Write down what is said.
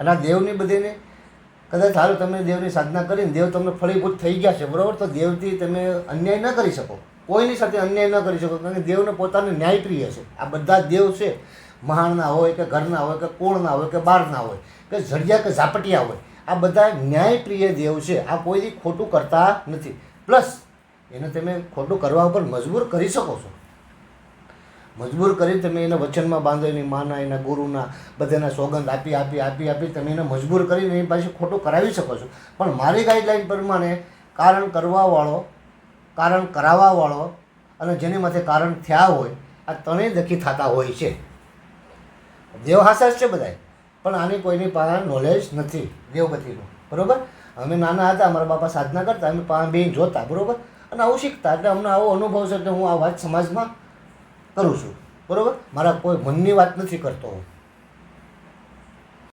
અને આ દેવની બધીને કદાચ હાલ તમે દેવની સાધના કરીને દેવ તમને ફળીભૂત થઈ ગયા છે, બરાબર, તો દેવથી તમે અન્યાય ન કરી શકો, કોઈની સાથે અન્યાય ન કરી શકો, કારણ કે દેવને પોતાને ન્યાયપ્રિય છે. આ બધા જ દેવ છે, મહાણના હોય કે ઘરના હોય કે કુળના હોય કે બહારના હોય કે ઝડિયા કે ઝાપટિયા હોય, આ બધા ન્યાયપ્રિય દેવ છે. આ કોઈ ખોટું કરતા નથી. પ્લસ એને તમે ખોટું કરવા ઉપર મજબૂર કરી શકો છો. મજબૂર કરી તમે એને વચનમાં બાંધો, એની માના, એના ગુરુના બધાના સોગંદ આપી આપી આપી આપી તમે એને મજબૂર કરીને એની પાસે ખોટું કરાવી શકો છો. પણ મારી ગાઈડલાઈન પ્રમાણે કારણ કરવાવાળો, કારણ કરાવવાવાળો અને જેની માથે કારણ થયા હોય, આ ત્રણેય દખી થતા હોય છે. દેવ હાસાસ છે બધાય, પણ આની કોઈની પાસે નોલેજ નથી દેવગતિનું, બરાબર. અમે નાના હતા, અમારા બાપા સાધના કરતા, અમે પાસે બેન જોતા, બરાબર, અને આવું શીખતા. એટલે અમને આવો અનુભવ છે એટલે હું આ વાત સમાજમાં કરું છું, બરાબર. મારા કોઈ મનની વાત નથી કરતો હું.